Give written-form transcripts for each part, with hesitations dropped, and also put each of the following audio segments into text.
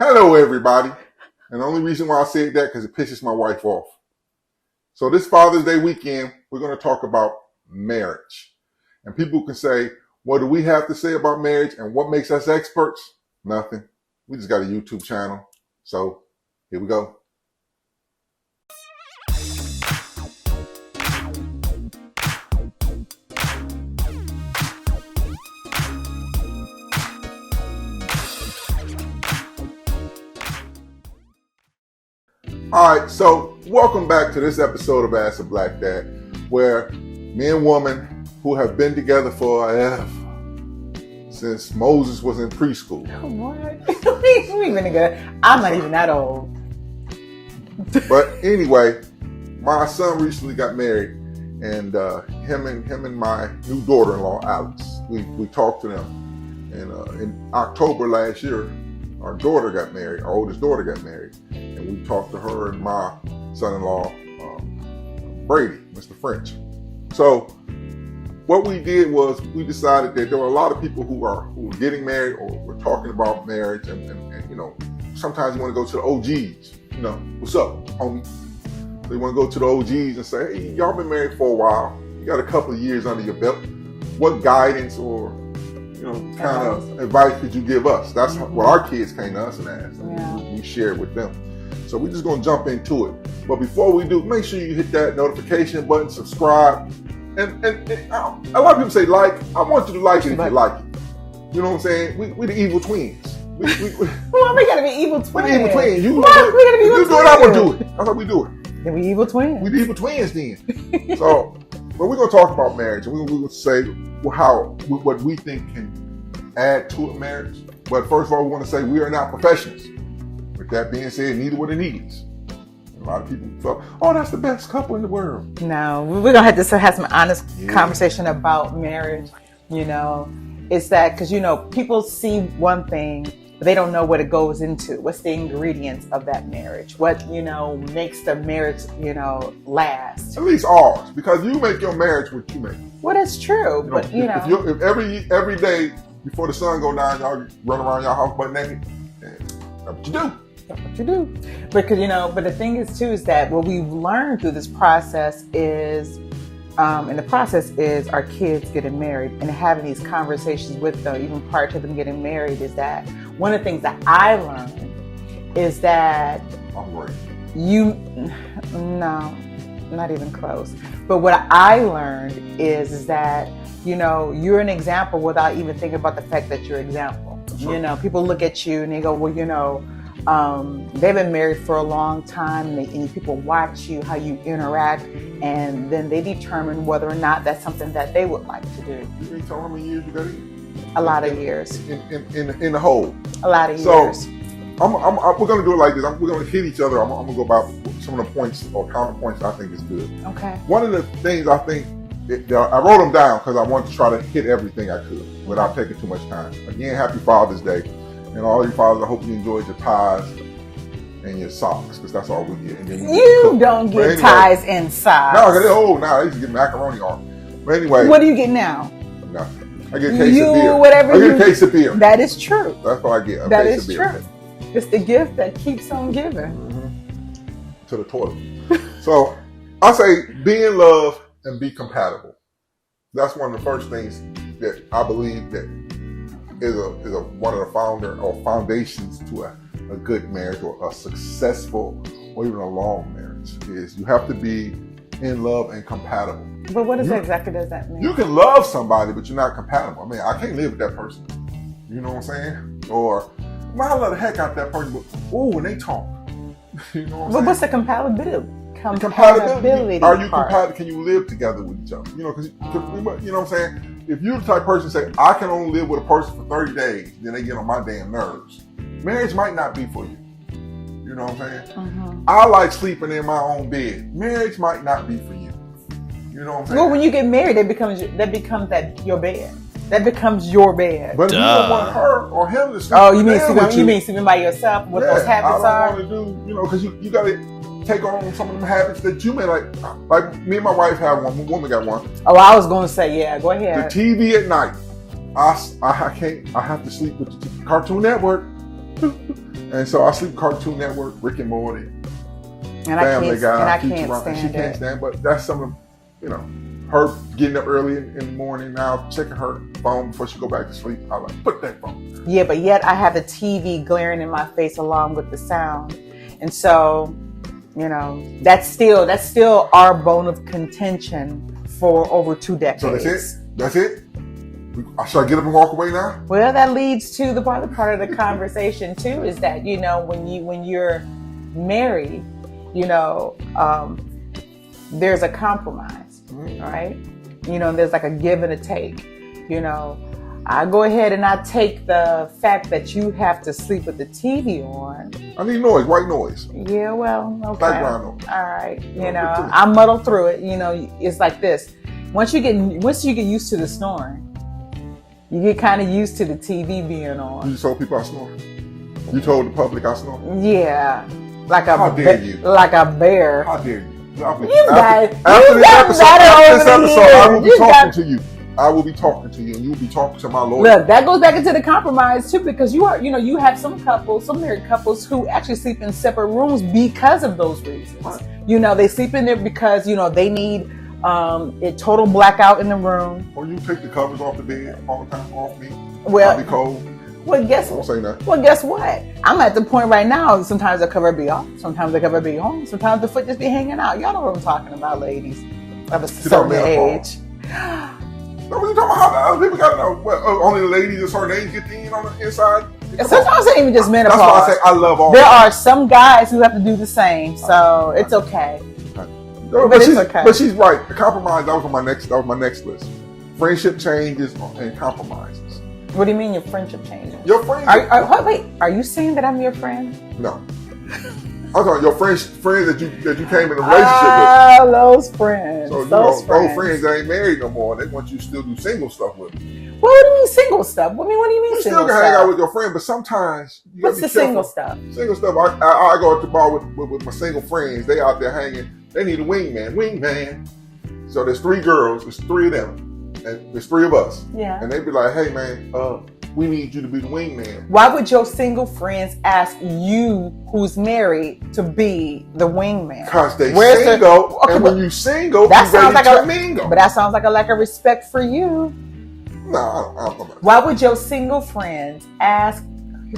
Hello, everybody. And the only reason why I said that because it pisses my wife off. So this Father's Day weekend, we're going to talk about marriage. And people can say, what do we have to say about marriage and what makes us experts? Nothing. We just got a YouTube channel. So here we go. All right, so welcome back to this episode of Ask a Black Dad, where me and woman who have been together for since Moses was in preschool. What? I'm not even that old. But anyway, my son recently got married, and him and my new daughter-in-law, Alex, we talked to them. And in October last year, our daughter got married, our oldest daughter got married, and we talked to her and my son-in-law, Brady, Mr. French. So what we did was we decided that there were a lot of people who were getting married or were talking about marriage, and you know, sometimes you want to go to the OGs, you know, what's up, homie? So you want to go to the OGs and say, hey, y'all been married for a while, you got a couple of years under your belt, what guidance or kind of advice could you give us? That's what our kids came to us and asked. And we shared with them. So we're just going to jump into it. But before we do, make sure you hit that notification button, subscribe. And a lot of people say like. I want you to like it if you like it. You know what I'm saying? We the evil twins. Well, we got to be evil twins. We're the evil twins. We got to be evil twins. You do it, I'm going to do it. That's how we do it. Then we evil twins. We the evil twins then. So, but we're going to talk about marriage. And we're going to say what we think can add to a marriage. But first of all, we want to say we are not professionals. With that being said, neither were the needies. A lot of people felt, oh, that's the best couple in the world. No, we're going to have to have some honest conversation about marriage. You know, it's that because, people see one thing, but they don't know what it goes into. What's the ingredients of that marriage? What, makes the marriage, last. At least ours, because you make your marriage what you make. Well, that's true, but if every day before the sun go down, y'all run around your house butt naked, that's what you do. That's what you do. Because but the thing is too is that what we've learned through this process is, and the process is our kids getting married and having these conversations with them, even prior to them getting married, is that one of the things that I learned is that I'm worried. No, not even close. But what I learned is that, you're an example without even thinking about the fact that you're an example. Sure. People look at you and they go, well, they've been married for a long time and people watch you, how you interact, and then they determine whether or not that's something that they would like to do. You can tell how many years you got in? A lot of years. In the whole. A lot of years. So, we're going to do it like this. We're going to hit each other. I'm going to go about some of the points or counterpoints I think is good. Okay. One of the things I think, I wrote them down because I wanted to try to hit everything I could without taking too much time. Again, happy Father's Day. And all your fathers, I hope you enjoyed your ties and your socks, because that's all we get. And then you don't get ties and socks. No, because they're old now. They used to get macaroni on. But anyway. What do you get now? Nothing. I get a case of beer. I get a case of beer. That is true. That's what I get. That is true. It's the gift that keeps on giving. Mm-hmm. To the toilet. So I say be in love and be compatible. That's one of the first things that I believe that is one of the foundations to a good marriage or a successful or even a long marriage is you have to be in love and compatible. But what exactly does that mean? You can love somebody, but you're not compatible. I mean, I can't live with that person. You know what I'm saying? Or, I love the heck out that person, but when they talk. You know what I'm saying? What's the compatibility? Compatibility. Are you compatible? Can you live together with each other? Because you know what I'm saying? If you're the type of person say, I can only live with a person for 30 days, then they get on my damn nerves. Marriage might not be for you. You know what I'm saying? Mm-hmm. I like sleeping in my own bed. Marriage might not be for you. You know what I'm saying? Well, when you get married, that becomes your bed. That becomes your bed. But if you don't want her or him to sleep, you mean sleeping by yourself? What those habits are? I don't want to do, because you got to take on some of them habits that you may like. Like me and my wife have one. Woman got one. Oh, I was going to say, yeah. Go ahead. The TV at night. I can't. I have to sleep with the Cartoon Network. And so I sleep Cartoon Network, Rick and Morty, And Family Guy, I can't Futurama, and she stand can't it. stand. But that's some of, you know, her getting up early in the morning now, checking her phone before she go back to sleep. I like, put that phone. Yeah, but yet I have the TV glaring in my face along with the sound, and so, you know, that's still our bone of contention for over 2 decades. So that's it. Should I get up and walk away now? Well, that leads to the part of the conversation too, is that, you know, when you're married, you know, there's a compromise, right? You know, there's like a give and a take. You know, I go ahead and I take the fact that you have to sleep with the TV on. I need noise, white noise. Yeah, well, okay. Background noise. All right. You know, I muddle through it. You know, it's like this. Once you get used to the snoring, you get kind of used to the TV being on. You told people I snore. You told the public I snore. Yeah, like a How dare you? Like a bear. How dare you? After this episode, I will be talking to you. I will be talking to you, and you will be talking to my lawyer. Look, that goes back into the compromise too, because you have some married couples who actually sleep in separate rooms because of those reasons. Right. You know, they sleep in there because, you know, they need a total blackout in the room. Or you take the covers off the bed all the time, off me. Well, I'll be cold. Well, Don't say that. Well, guess what? I'm at the point right now. Sometimes the cover be off. Sometimes the cover be on. Sometimes the foot just be hanging out. Y'all know what I'm talking about, ladies of a certain age. No, what you talking about? How other people got only the ladies of certain age get in on the inside. Sometimes it ain't even just menopause. That's why I say I love all. There are some guys who have to do the same, so it's okay. No, but it's okay. But she's right. The compromise that was my next list. Friendship changes and compromises. What do you mean your friendship changes? Your friends. Wait, are you saying that I'm your friend? No. I'm talking your friends that you came in a relationship with. Ah, those friends. So those friends that ain't married no more, they want you to still do single stuff with them. Well, what do you mean single stuff? What do you mean you single still can hang out with your friend, but sometimes you what's the single stuff? Single stuff. I go at the bar with my single friends. They out there hanging. They need a wingman. So there's 3 girls. There's 3 of them. And there's 3 of us. Yeah. And they be like, hey, man, we need you to be the wingman. Why would your single friends ask you, who's married, to be the wingman? Because they single. And when you single, that you ready to mingle. But that sounds like a lack of respect for you. No, I don't know. Why would your single friends ask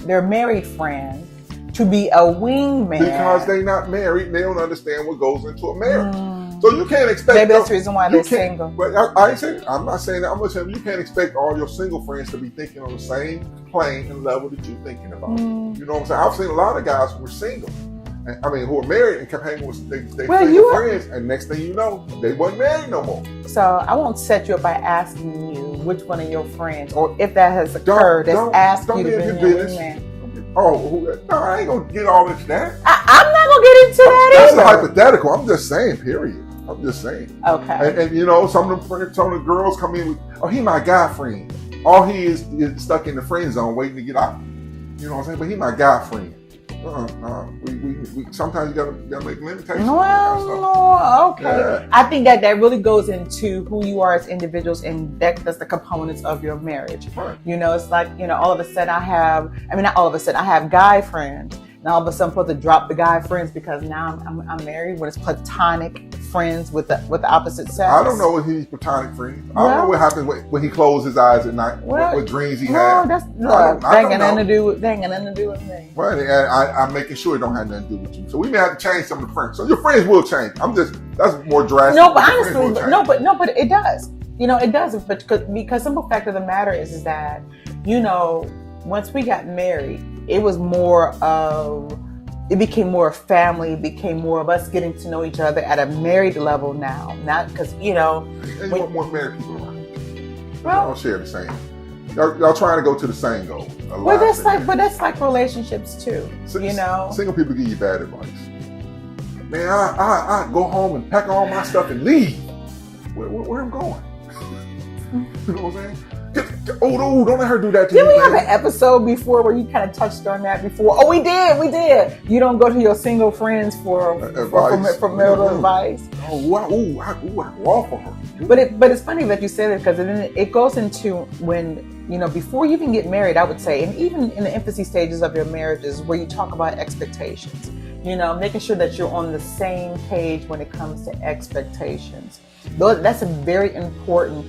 their married friend to be a wingman? Because they not married. They don't understand what goes into a marriage. So you can't expect. Maybe that's the reason why they're single. But I ain't saying. I'm not saying that. I'm just saying you can't expect all your single friends to be thinking on the same plane and level that you're thinking about. You know what I'm saying? I've seen a lot of guys who were single, who were married and kept hanging with their single friends, and next thing you know, they wasn't married no more. So I won't set you up by asking you which one of your friends, or if that has occurred, that's asked you to be a wingman. Oh, no, I ain't gonna get all into that. I'm not gonna get into that either. That's a hypothetical. I'm just saying, period. I'm just saying. Okay. And you know, some of the girls come in with, oh, he my guy friend. All he is stuck in the friend zone waiting to get out. You know what I'm saying? But he my guy friend. We sometimes you gotta make limitations. Well, okay. Yeah. I think that really goes into who you are as individuals, and that's the components of your marriage. Right. You know, it's like, you know, all of a sudden I have guy friends. Now all of a sudden I'm supposed to drop the guy friends because now I'm married when it's platonic friends with the opposite sex. I don't know what he's platonic friends. I don't know what happens when he closes his eyes at night. What dreams he has. That ain't got nothing to do with me. Right, and I'm making sure it don't have nothing to do with you. So we may have to change some of the friends. So your friends will change. That's more drastic. No, but honestly, but it does. You know, it does. But because simple fact of the matter is that, you know, once we got married, it became more of family. It became more of us getting to know each other at a married level now. Not because, you know. And you want more married people around. Well, y'all share the same. Y'all trying to go to the same goal. But that's like relationships too. You know. Single people give you bad advice. Man, I go home and pack all my stuff and leave. Where I'm going? You know what I'm saying? Oh, don't let her do that to you. Did we man. have an episode before where you kind of touched on that before? Oh, we did. You don't go to your single friends for marital advice. Oh, I go off for her. But it's funny that you say that, because it goes into when, you know, before you even get married, I would say, and even in the infancy stages of your marriages, where you talk about expectations, you know, making sure that you're on the same page when it comes to expectations. That's a very important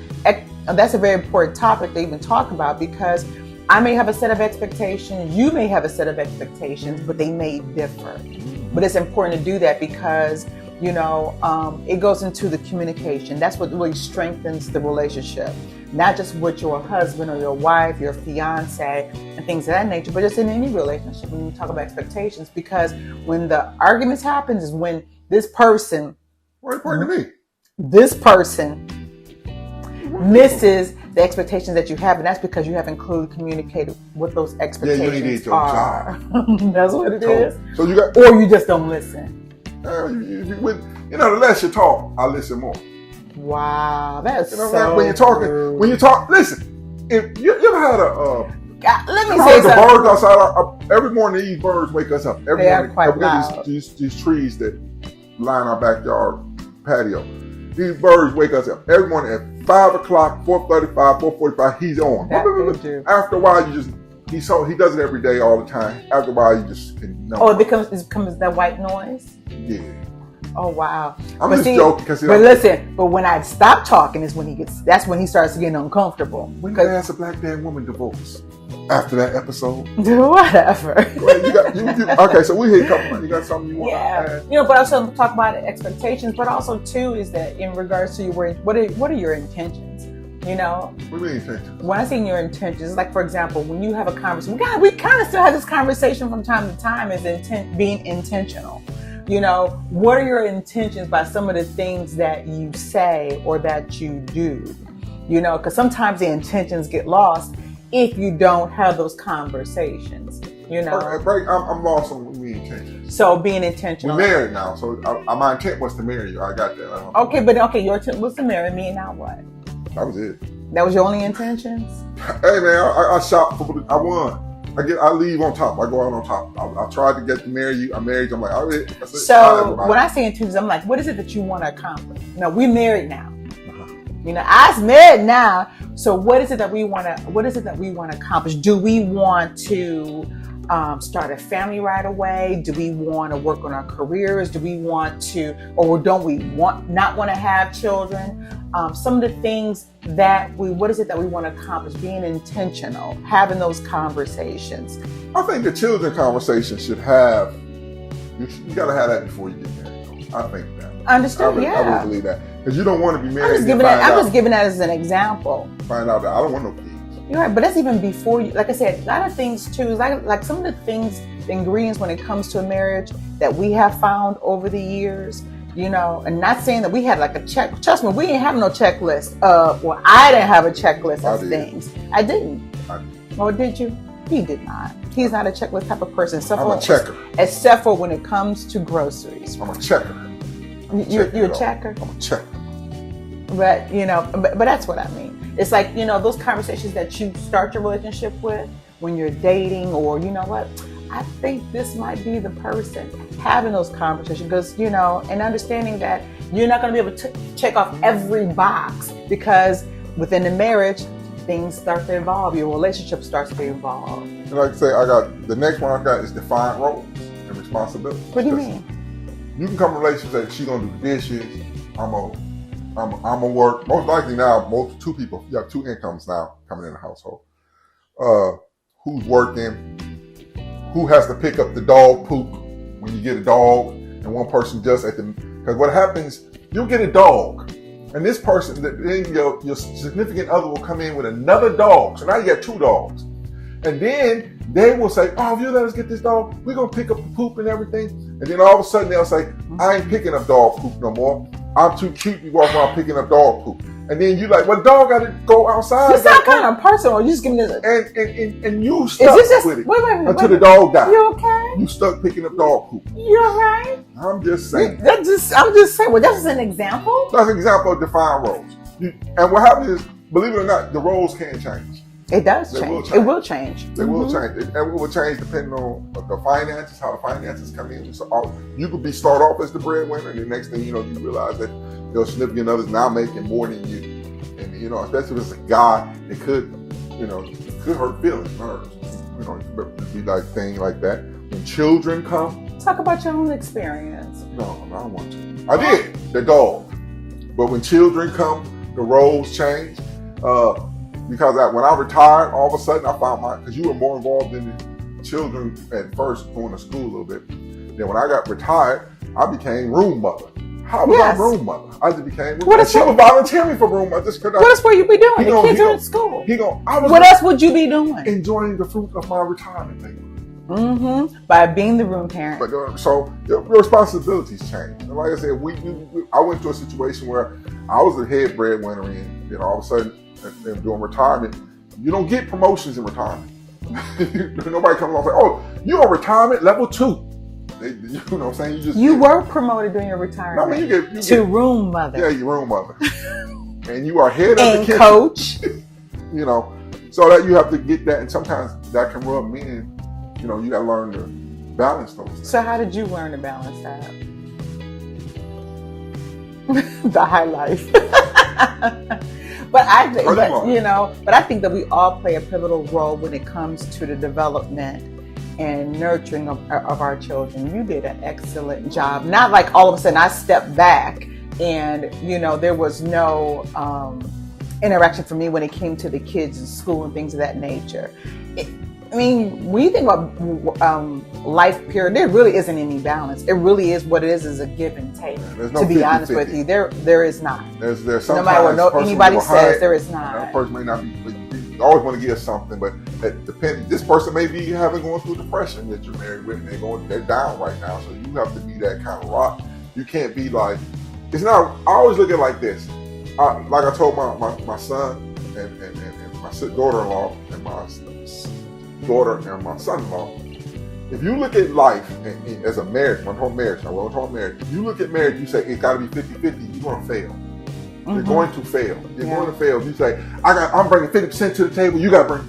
topic to even talk about, because I may have a set of expectations, you may have a set of expectations, but they may differ. But it's important to do that because, you know, it goes into the communication. That's what really strengthens the relationship, not just with your husband or your wife, your fiance, and things of that nature, but just in any relationship when you talk about expectations. Because when the arguments happens is when this person misses the expectations that you have, and that's because you haven't clearly communicated what those expectations are. That's what it is. So or you just don't listen. You know, the less you talk, I listen more. Wow, that's so when you talk, listen. If you ever had let me say the birds outside. Every morning these birds wake us up. Every morning, are quite loud. These trees that line our backyard patio. These birds wake us up every morning at 5 o'clock, 4:35, 4:45. He's on. After a while, he does it every day, all the time. After a while, you just can know. Oh, it becomes that white noise. Yeah. Oh wow! I'm just joking because. But listen, but when I stop talking is when that's when he starts getting uncomfortable. When you ask a black man woman divorce after that episode? Whatever. Okay, so we hit a couple. You got something you want? Yeah, you know, but also talk about expectations, but also too is that in regards to what are your intentions? You know, what do you mean intentions? When I say your intentions, like for example, when you have a conversation, we kind of still have this conversation from time to time, is being intentional. You know, what are your intentions by some of the things that you say or that you do? You know, because sometimes the intentions get lost if you don't have those conversations. You know, I'm lost on what we intentions. So being intentional. We're married now, so my intent was to marry you. I got that. Your intent was to marry me, and now what? That was it. That was your only intentions? Hey man, I shot for. I won. I leave on top. I go out on top. I tried to get to marry you. I married you. I'm like, all right. So when I say intentions, I'm like, what is it that you want to accomplish? No, we're married now. You know, I's married now. So what is it that we want to accomplish? Do we want to start a family right away? Do we want to work on our careers? Do we want to, or don't we not want to have children? Some of the things what is it that we want to accomplish? Being intentional, having those conversations. I think the children conversation should have, you got to have that before you get married. I think that. Understood, I really believe that. Because you don't want to be married. I'm just giving that as an example. Find out that I don't want no kids. You're right, but that's even before you, like I said, a lot of things too, is like some of the things, the ingredients when it comes to a marriage that we have found over the years, you know, and not saying that we had like a check. Trust me, we didn't have no checklist. I didn't have a checklist of things. I didn't. Or did you? He did not. He's not a checklist type of person. I'm a checker. Except for when it comes to groceries. I'm a checker. You're a checker? I'm a checker. But, you know, but that's what I mean. It's like, you know, those conversations that you start your relationship with when you're dating, or, you know what, I think this might be the person. Having those conversations, because, you know, and understanding that you're not going to be able to check off every box, because within the marriage, things start to evolve. Your relationship starts to evolve. And like I say, the next one I got is define roles and responsibilities. What do you mean? You can come to a relationship and say, she's gonna do the dishes, I'm gonna work. Most likely now, two people, you have two incomes now coming in the household. Who's working? Who has to pick up the dog poop when you get a dog, and one person just because what happens, you'll get a dog, and this person, then your significant other will come in with another dog. So now you got two dogs. And then they will say, oh, if you let us get this dog, we're going to pick up the poop and everything. And then all of a sudden they'll say, I ain't picking up dog poop no more. I'm too cute to walk around picking up dog poop. And then you like, well, the dog got to go outside. It's not kind of personal. You just giving this. And you stuck with it until the dog died. You okay? You stuck picking up dog poop. You alright? I'm just saying. I'm just saying. Well, that's just an example. That's an example of defined roles. And what happens is, believe it or not, the roles can't change. It does They change. will change. It will change. They will change. And it will change depending on the finances, how the finances come in. So you could start off as the breadwinner, and the next thing you know, you realize that your significant other's now making more than you. And, you know, especially if it's a guy, it could hurt feelings, nerves. You know, it could be like thing like that. When children come. Talk about your own experience. No, I don't want to. I did. The dog. But when children come, the roles change. Because when I retired, all of a sudden I found because you were more involved in the children at first, going to school a little bit. Then when I got retired, I became room mother. How was I room mother? I just became room mother. She was volunteering for room mother. What else would you be doing? The kids are in school. What else would you be doing? Enjoying the fruit of my retirement, baby. Mm-hmm. By being the room parent. But, so your responsibilities change. And like I said, I went through a situation where I was the head breadwinner, and then all of a sudden, and during retirement, you don't get promotions in retirement. Nobody comes along and says, "Oh, you're on retirement level 2." You know what I'm saying? You were promoted during your retirement. No, I mean, you get room mother. Yeah, you're room mother, and you are head of the kitchen. Coach. You know, so that you have to get that, and sometimes that can rub men. You know, you got to learn to balance those things. So how did you learn to balance that? The high life. But I think that we all play a pivotal role when it comes to the development and nurturing of our children. You did an excellent job. Not like all of a sudden I stepped back and, you know, there was no interaction for me when it came to the kids in school and things of that nature. When you think about life period, there really isn't any balance. It really is what it is a give and take. There's no to be 50-50. Honest with you, there is not. There's no matter what anybody says, there is not. That person may not be. You always want to give something, but it depends. This person may be going through depression that you're married with, and they're down right now. So you have to be that kind of rock. You can't be like. It's not. I always look at it like this. Like I told my son and my daughter-in-law and my daughter and my son-in-law, if you look at life as a marriage, I'm talking marriage, if you look at marriage, you say it's got to be 50-50, you're going to fail. Mm-hmm. You're going to fail. You're going to fail. You say, I'm bringing 50% to the table, you got to bring,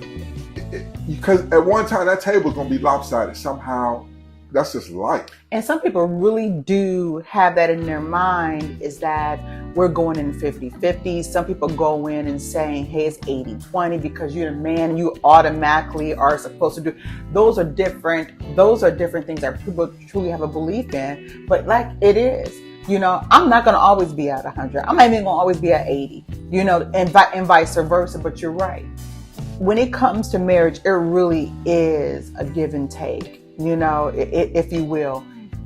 because at one time that table is going to be lopsided somehow. That's just life. And some people really do have that in their mind, is that we're going in 50-50. Some people go in and saying, hey, it's 80-20 because you're a man and you automatically are supposed to do. Those are different things that people truly have a belief in. But like it is, you know, I'm not going to always be at 100. I'm not even going to always be at 80, you know, and vice versa. But you're right. When it comes to marriage, it really is a give and take. You know, if you will.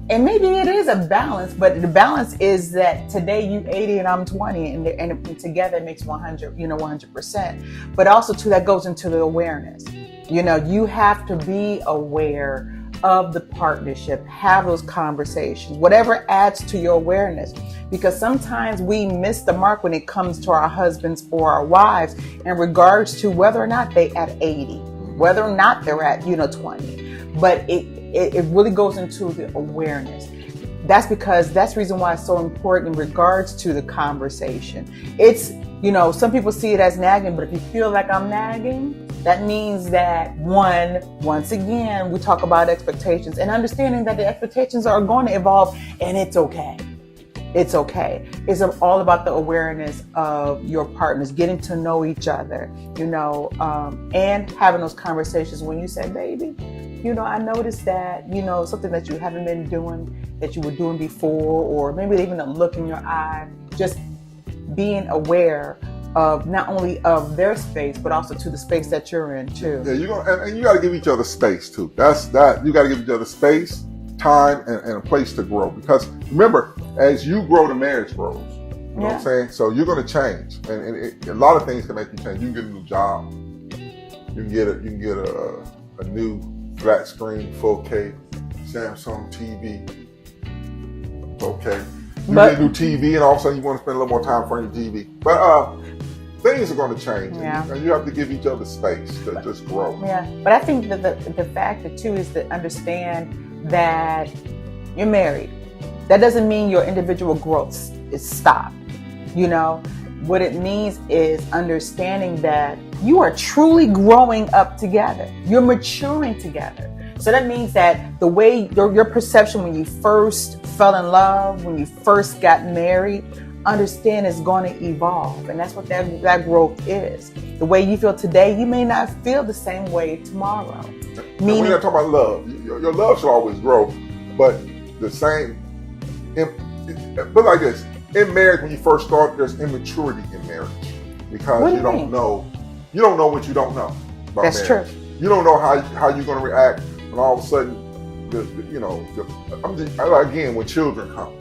And maybe it is a balance, but the balance is that today you 80 and I'm 20 and together it makes 100, you know, 100%. But also too, that goes into the awareness. You know, you have to be aware of the partnership, have those conversations, whatever adds to your awareness. Because sometimes we miss the mark when it comes to our husbands or our wives in regards to whether or not they at 80, whether or not they're at, 20. But it really goes into the awareness. That's the reason why it's so important in regards to the conversation. It's, some people see it as nagging, but if you feel like I'm nagging, that means that once again, we talk about expectations and understanding that the expectations are going to evolve, and it's okay. It's okay. It's all about the awareness of your partners, getting to know each other, and having those conversations when you say, baby, I noticed that, something that you haven't been doing, that you were doing before, or maybe even a look in your eye, just being aware of not only of their space, but also to the space that you're in too. Yeah, and you got to give each other space too. That's that. You got to give each other space, time, and a place to grow. Because remember, as you grow, the marriage grows. You know what I'm saying? So you're going to change, and a lot of things can make you change. You can get a new job. You can get a new flat screen 4K Samsung TV. Okay. You get a new TV, and all of a sudden you want to spend a little more time in front of your TV. But things are going to change, and you have to give each other space to just grow. Yeah, but I think that the factor too is to understand that you're married. That doesn't mean your individual growth is stopped. What it means is understanding that you are truly growing up together. You're maturing together. So that means that the way your perception when you first fell in love, when you first got married, understand is going to evolve. And that's what that growth is. The way you feel today, you may not feel the same way tomorrow. Meaning, we're not talking about love. Your love should always grow, but the same. But like this, in marriage, when you first start, there's immaturity in marriage because you don't know what you don't know about That's marriage. True. You don't know how you're going to react when all of a sudden, again, when children come,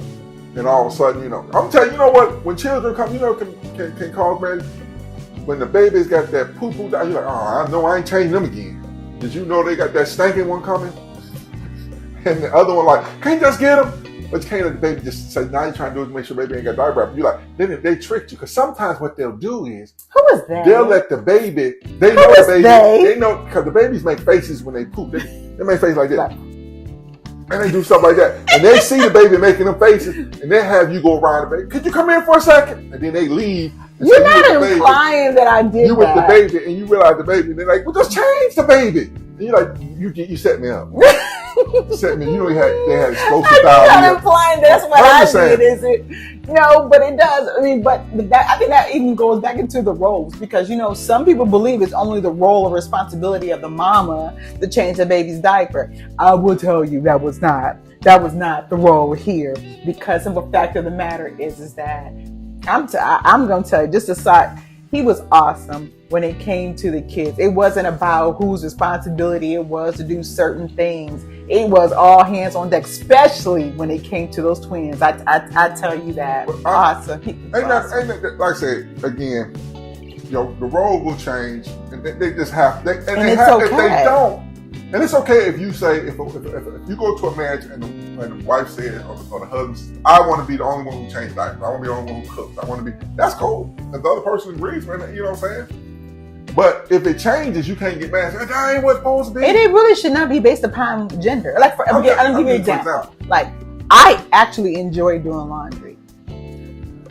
and all of a sudden, I'm telling you, what? When children come, can cause marriage. When the baby's got that poo-poo down, you're like, oh, I know I ain't changing them again. Did you know they got that stinking one coming? And the other one like, can't you just get them? But you can't let the baby just say, now you're trying to do is make sure the baby ain't got diaper. You're like, then they tricked you. Because sometimes what they'll do is, who is that? They'll let the baby, they know the baby, they know, because the babies make faces when they poop. They make faces like this. And they do stuff like that. And they see the baby making them faces, and they have you go around the baby. Could you come in for a second? And then they leave. You're not implying that I did that. You with the baby, and you realize the baby, and they're like, well, just change the baby. And you're like, you set me up. You set me. They had explosive style. I'm not implying that's what I did, is it? No, but it does. I mean, but that, I think that even goes back into the roles because, some people believe it's only the role or responsibility of the mama to change the baby's diaper. I will tell you that was not the role here because the fact of the matter is that I'm going to tell you, just aside, he was awesome when it came to the kids. It wasn't about whose responsibility it was to do certain things. It was all hands on deck, especially when it came to those twins. I tell you that. Awesome. Like I said, again, the role will change, and they just have. If they don't, and it's okay if you say if you go to a marriage and the wife said or the husband says, I want to be the only one who changes diapers. I want to be the only one who cooks. I want to be. That's cool. If the other person agrees, man, you know what I'm saying. But if it changes, you can't get mad. Say, that ain't what's supposed to be. And it really should not be based upon gender. I'll give you an example. Like, I actually enjoy doing laundry.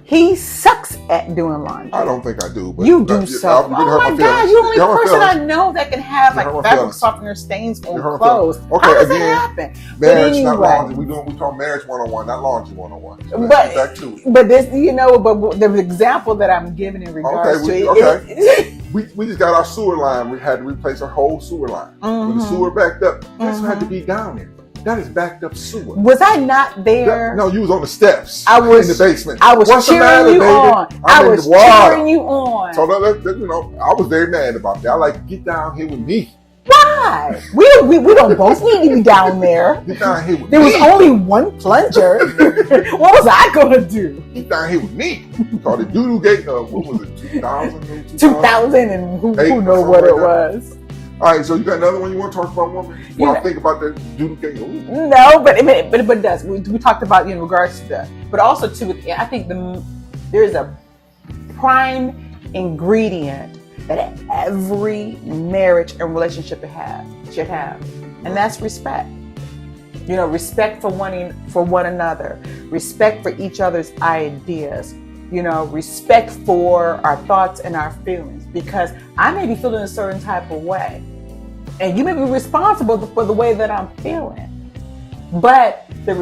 He sucks at doing laundry. I don't think I do. But you do so. Oh my God, you're the only person I know that can have fabric softener stains on clothes. Okay, how does that happen? Marriage, not laundry. We talk marriage 101, not laundry 101. So back to it. But this, but the example that I'm giving in regards we just got our sewer line. We had to replace our whole sewer line. When the sewer backed up, this had to be down there. That is backed up sewer. Was I not there? No, you was on the steps. I was in the basement. I was cheering you on. I was cheering you on. So I was very mad about that. I like, get down here with me. Why? We don't both need to be down there. Get down here with me. There was only one plunger. What was I gonna do? Get down here with me. Called it Doodoo Gate. What was it? 2000? 2000 and who knows what it was. All right, so you got another one you want to talk about, woman? I think about that Doodoo Gate. No, but it does. We talked about in regards to that, but also too. I think there's a prime ingredient that every marriage and relationship should have, and that's respect. Respect for one another, respect for each other's ideas, respect for our thoughts and our feelings, because I may be feeling a certain type of way and you may be responsible for the way that I'm feeling, but the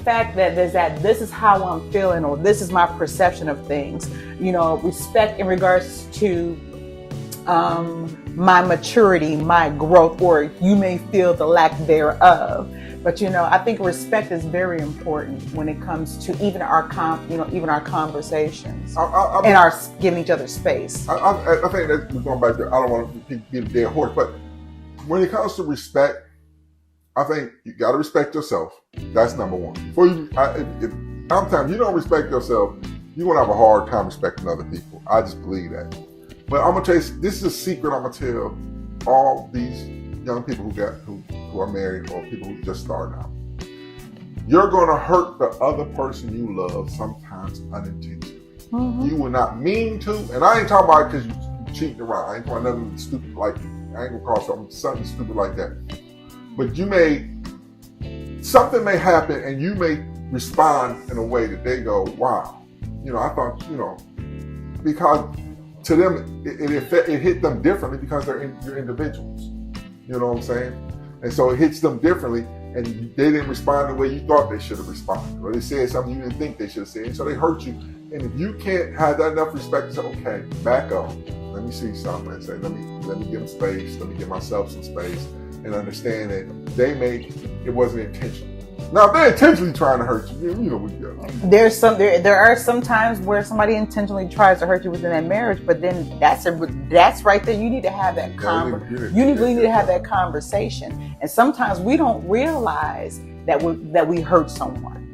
fact that this is how I'm feeling, or this is my perception of things, respect in regards to my maturity, my growth, or you may feel the lack thereof. But I think respect is very important when it comes to even our conversations and our giving each other space. I think that's going back to. I don't want to be a dead horse, but when it comes to respect, I think you got to respect yourself. That's number one. Sometimes you don't respect yourself, you're gonna have a hard time respecting other people. I just believe that. But I'm gonna tell you, this is a secret. I'm gonna tell all these young people who are married or people who just starting out. You're going to hurt the other person you love sometimes unintentionally. Mm-hmm. You will not mean to, and I ain't talking about because you cheating around. I ain't talking about nothing stupid like, I ain't going to call something stupid like that. But something may happen and you may respond in a way that they go, wow. I thought, because to them, it hit them differently because you're individuals. You know what I'm saying? And so it hits them differently, and they didn't respond the way you thought they should have responded, or they said something you didn't think they should have said, so they hurt you. And if you can't have that enough respect to say, okay, back up, let me see something, and say, let me give them space, let me give myself some space, and understand that it wasn't intentional. Now, if they're intentionally trying to hurt you, you know what you got. There are some times where somebody intentionally tries to hurt you within that marriage, but then that's right there. You need to have that really need to have that conversation. And sometimes we don't realize that we hurt someone.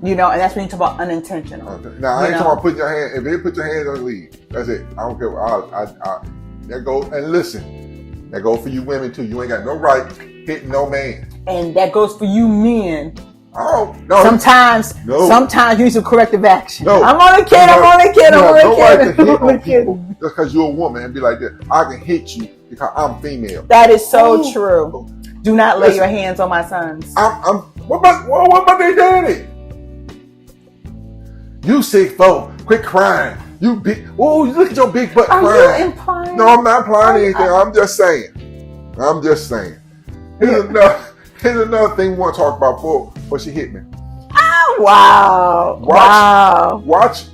You know, and that's when you talk about unintentional. Okay. Now, I ain't talking about putting your hand. If they put your hands on the lead, that's it. I don't care. That goes, and listen, that goes for you women too. You ain't got no right hitting no man. And that goes for you men. Oh, no. Sometimes you need some corrective action. No. I'm only kidding. I'm only kidding. Just because you're a woman and be like this, I can hit you because I'm female. That is so true. Do not lay your hands on my sons. What about their daddy? You 6'4", quit crying. You big. Oh, look at your big butt crying. Are you implying? No, I'm not implying anything. I'm just saying. Here's another thing we want to talk about before she hit me. Oh, wow. Watch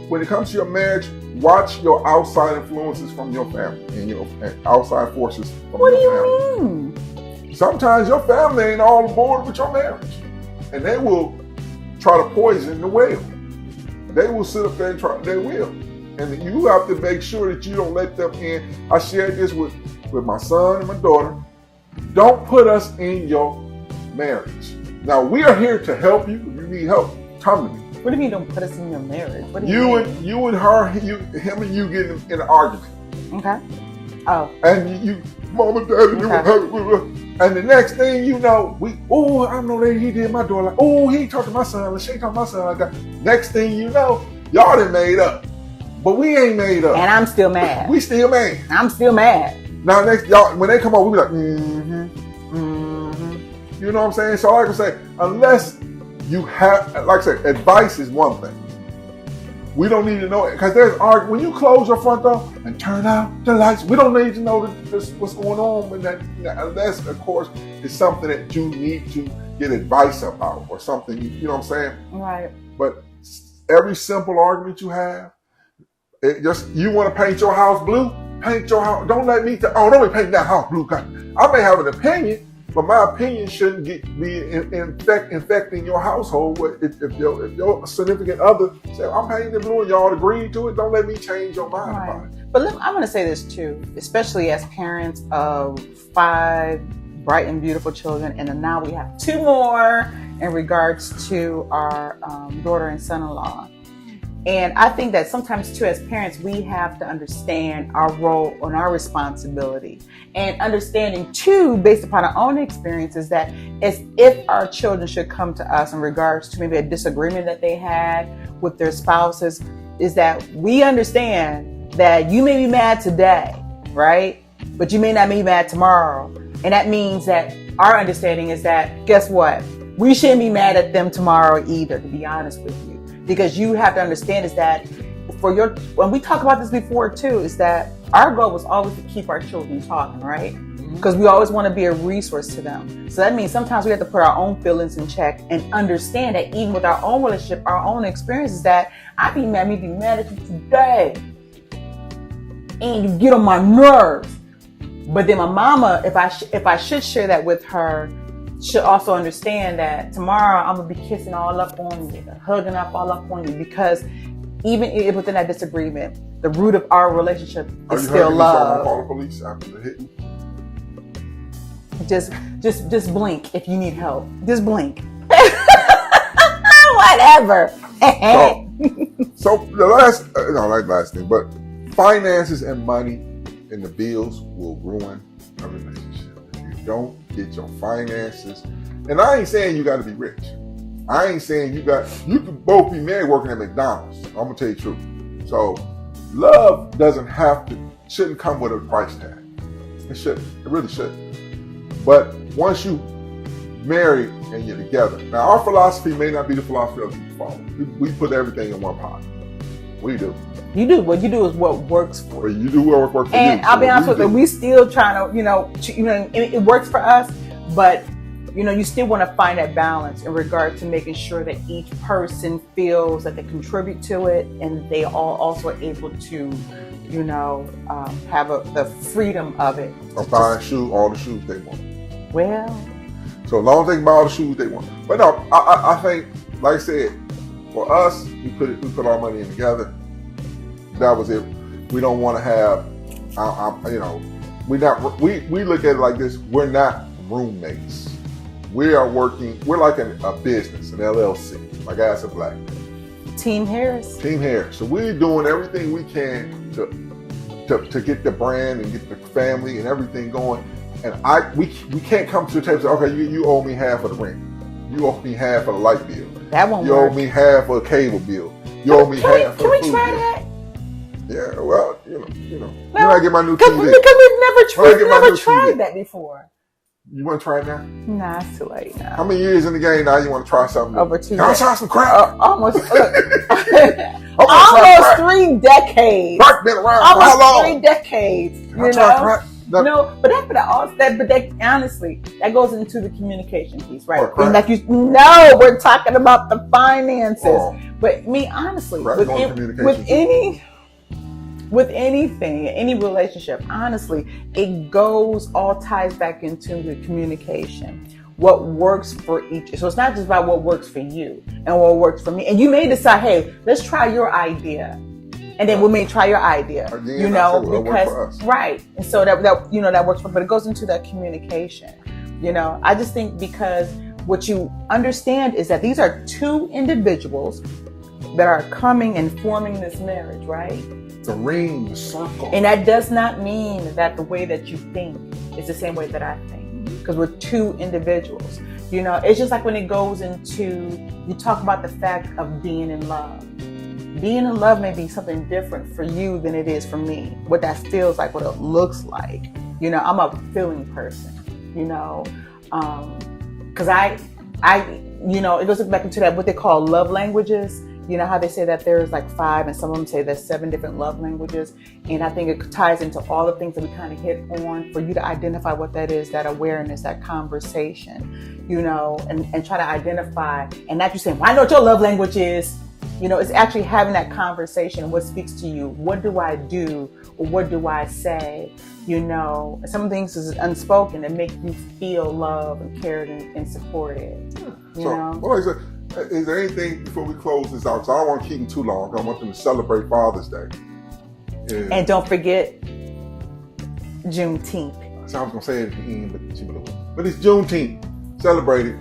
when it comes to your marriage, watch your outside influences from your family and outside forces from your family. What do you mean? Sometimes your family ain't all aboard with your marriage. And they will try to poison the well. They will sit up there and they will. And you have to make sure that you don't let them in. I shared this with my son and my daughter. Don't put us in your marriage. Now, we are here to help you. If you need help, come to me. What do you mean don't put us in your marriage? What do you mean? You and her, him and you get in an argument. Okay. Oh. And you mom and daddy, and the next thing you know, I know that he did my daughter like, he talked to my son, she talked to my son like that. Next thing you know, y'all done made up. But we ain't made up. And I'm still mad. We still mad. I'm still mad. Now y'all, when they come over, we be like, You know what I'm saying? So like I say, unless you have, like I said, advice is one thing. We don't need to know it because when you close your front door and turn out the lights, we don't need to know what's going on with that, unless, of course, it's something that you need to get advice about or something. You know what I'm saying? Right. But every simple argument you have, you want to paint your house blue, paint your house. Don't let me don't paint that house blue. I may have an opinion, but my opinion shouldn't be infecting your household. If your significant other say, I'm painting it blue and y'all agree to it, don't let me change your mind about it. But I'm going to say this too, especially as parents of 5 bright and beautiful children, and then now we have 2 more in regards to our daughter and son-in-law. And I think that sometimes too, as parents, we have to understand our role and our responsibility, and understanding too, based upon our own experiences, that as if our children should come to us in regards to maybe a disagreement that they had with their spouses, is that we understand that you may be mad today, right? But you may not be mad tomorrow. And that means that our understanding is that, guess what? We shouldn't be mad at them tomorrow either, to be honest with you. Because you have to understand is that when we talk about this before too, is that our goal was always to keep our children talking, right? Because we always want to be a resource to them. So that means sometimes we have to put our own feelings in check and understand that even with our own relationship, our own experiences, that I be mad at you today. And you get on my nerves. But then my mama, if I should share that with her, should also understand that tomorrow I'm going to be kissing all up on you, hugging up all up on you, because even within that disagreement, the root of our relationship is still love. Call the police after the hit? Just blink if you need help. Just blink. Whatever. So the last thing, but finances and money and the bills will ruin a relationship. If you don't get your finances, and I ain't saying you got to be rich. I ain't saying you can both be married working at McDonald's. I'm gonna tell you the truth. So love shouldn't come with a price tag. It shouldn't. It really shouldn't. But once you married and you're together, now our philosophy may not be the philosophy of you follow. We put everything in one pot. We do. You do. What you do is what works for you. You do what works for you. And I'll be honest with you, we still trying to, it works for us, but you still want to find that balance in regard to making sure that each person feels that they contribute to it, and they are also able to, have the freedom of it. Or buy all the shoes they want. Well. So as long as they can buy all the shoes they want. But no, I think, like I said, for us, we put our money in together. That was it. We don't want to have, we look at it like this. We're not roommates. We are working. We're like a business, an LLC, like Ass and Black. Team Harris. So we're doing everything we can to get the brand and get the family and everything going. And we can't come to the table and say, okay, you owe me half of the rent. You owe me half of the light bill. That won't You work. owe me half of the cable bill. You owe me half of the food bill. Can we try that? Yeah, well, when I get my new TV. Because we've never tried that before. You want to try it now? Nah, it's too late now. How many years in the game now you want to try something? Over 2 years. Can I try some crap? Almost. Almost 3 decades. Crack been around for how long? 3 decades. Can I try crack? No, but honestly, that goes into the communication piece, right? Or And we're talking about the finances. Oh. But me, honestly, with anything, any relationship, honestly, it all ties back into the communication. What works for each. So it's not just about what works for you and what works for me. And you may decide, hey, let's try your idea. And then we may try your idea, because right. And so that works for, but it goes into that communication. I just think because what you understand is that these are 2 individuals that are coming and forming this marriage, right? The ring, the circle. And that does not mean that the way that you think is the same way that I think, because we're 2 individuals. It's just like when it goes into, you talk about the fact of being in love. Being in love may be something different for you than it is for me. What that feels like, what it looks like. I'm a feeling person, because it goes back into that, what they call love languages. How they say that there's like 5, and some of them say there's 7 different love languages. And I think it ties into all the things that we kind of hit on, for you to identify what that is, that awareness, that conversation, and try to identify, and not you saying, well, I know what your love language is. It's actually having that conversation. What speaks to you? What do I do? Or what do I say? Some things is unspoken that make you feel loved and cared and supported. Well, is there anything before we close this out? Because I don't want to keep them too long. I want them to celebrate Father's Day. And don't forget Juneteenth. So I was going to say it at the end, but it's Juneteenth. Celebrate it.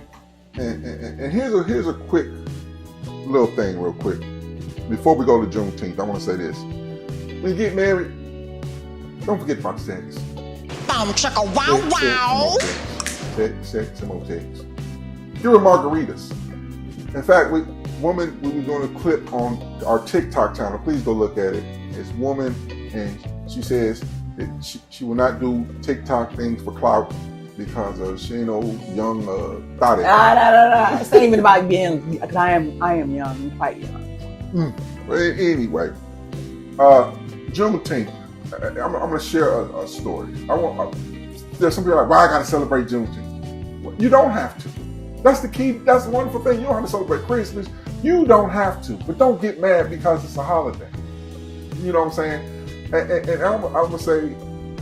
And here's a quick little thing real quick. Before we go to Juneteenth, I want to say this. When you get married, don't forget about the sex. Sex and motels. Here are margaritas. In fact, we were doing a clip on our TikTok channel. Please go look at it. It's a woman, and she says that she will not do TikTok things for clout because she ain't no young thought it. No. It's not even about being, because I am young, I'm quite young. But anyway, Juneteenth. I'm going to share a story. There's some people like, why I got to celebrate Juneteenth? Well, you don't have to. That's the key. That's the wonderful thing. You don't have to celebrate Christmas. You don't have to. But don't get mad because it's a holiday. You know what I'm saying? And I'm going to say,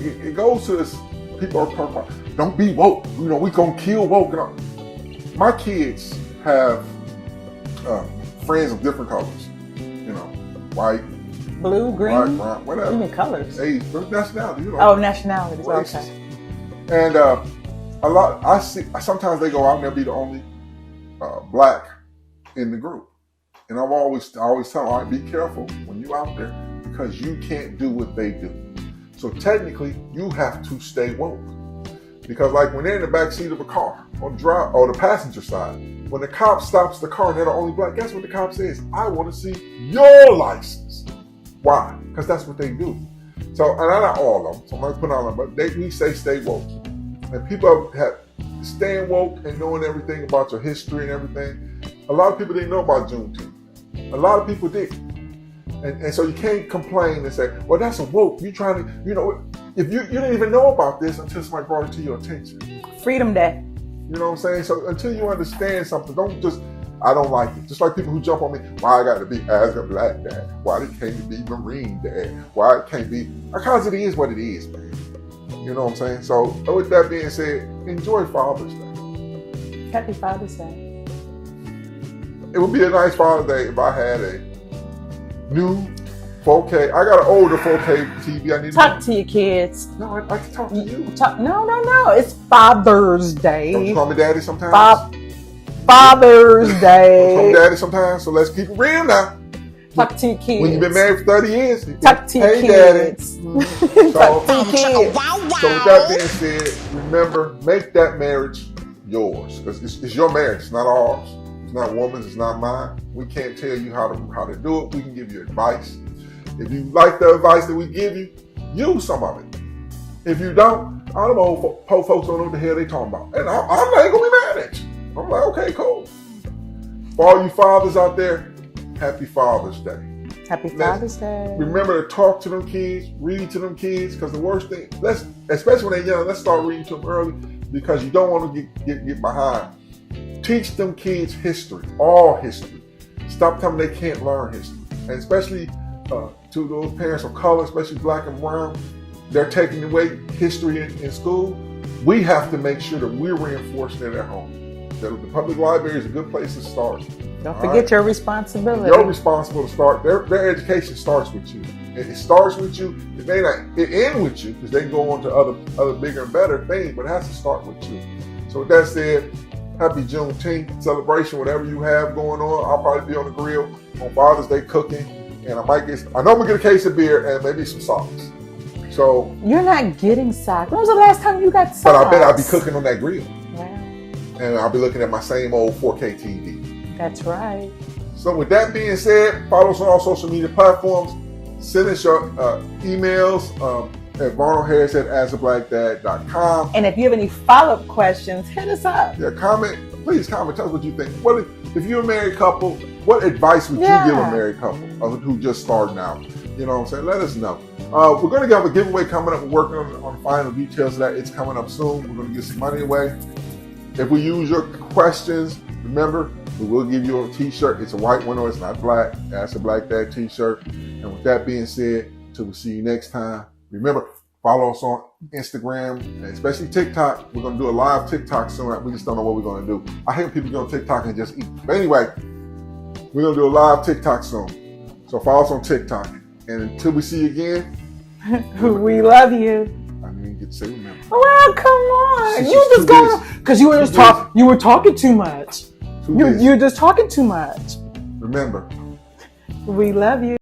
it goes to this, people are talking about, don't be woke. We going to kill woke. My kids have friends of different colors. White, blue, green, black, brown, whatever. Even colors. Age, nationality. Nationalities. Races. Okay. And I see sometimes they go out and they'll be the only black in the group. And I always tell them, all right, be careful when you out there, because you can't do what they do. So technically, you have to stay woke. Because like when they're in the back seat of a car, on the passenger side, when the cop stops the car and they're the only black, guess what the cop says? I want to see your license. Why? Because that's what they do. So, and not all of them, so I'm not putting all of them, but we say stay woke. And people have staying woke and knowing everything about your history and everything. A lot of people didn't know about Juneteenth. A lot of people did. And so you can't complain and say, well, that's a woke. You trying to, you know, if you didn't even know about this until somebody brought it to your attention. Freedom Day. You know what I'm saying? So until you understand something, don't just, I don't like it. Just like people who jump on me, why I got to be as a black dad? Why it can't be Marine dad? Why it can't be, because it is what it is, man. You know what I'm saying? So with that being said, enjoy Father's Day. Happy Father's Day. It would be a nice Father's Day if I had a new 4K. I got an older 4K TV. I need Talk to your kids. No, I can talk to you. No. It's Father's Day. Don't you call me daddy sometimes? Father's Day. You call me daddy sometimes, so let's keep it real now. Talk to your kids. When you've been married for 30 years, talk to your kids. Daddy. Talk to your kids. So with that being said, remember, make that marriage yours. Because it's your marriage, it's not ours. It's not woman's, it's not mine. We can't tell you how to do it. We can give you advice. If you like the advice that we give you, use some of it. If you don't, all them old folks don't know what the hell they talking about. And I'm not gonna be mad at you. I'm like, okay, cool. For all you fathers out there, happy Father's Day. Happy Father's Day. Remember to talk to them kids, read to them kids, because the worst thing, especially when they're young, let's start reading to them early, because you don't want to get behind. Teach them kids history, all history. Stop telling them they can't learn history. And especially to those parents of color, especially black and brown, they're taking away history in school. We have to make sure that we're reinforcing it at home. The public library is a good place to start. Don't forget your responsibility. You're responsible to start. Their education starts with you. It starts with you. It may not end with you, because they can go on to other bigger and better things, but it has to start with you. So with that said, happy Juneteenth celebration, whatever you have going on. I'll probably be on the grill on Father's Day cooking, and I know I'm gonna get a case of beer and maybe some socks. So you're not getting socks. When was the last time you got socks? But I bet I'll be cooking on that grill. Wow. And I'll be looking at my same old 4K TV. That's right. So with that being said, follow us on all social media platforms. Send us your emails at varnalharris@asablackdad.com. And if you have any follow-up questions, hit us up. Yeah, please comment. Tell us what you think. If you're a married couple, what advice would you give a married couple who just starting out? You know what I'm saying? Let us know. We're going to have a giveaway coming up. We're working on final details of that. It's coming up soon. We're going to give some money away. If we use your questions, remember, we will give you a t-shirt. It's a white one or it's not black. That's a Black Dad t-shirt. And with that being said, till we see you next time, remember, follow us on Instagram, and especially TikTok. We're going to do a live TikTok soon. We just don't know what we're going to do. I hate people go on TikTok and just eat. But anyway, we're going to do a live TikTok soon. So follow us on TikTok. And until we see you again, we love you. I didn't even get to say remember. Well, come on. You just going because you were talking too much. You're just talking too much. Remember, we love you.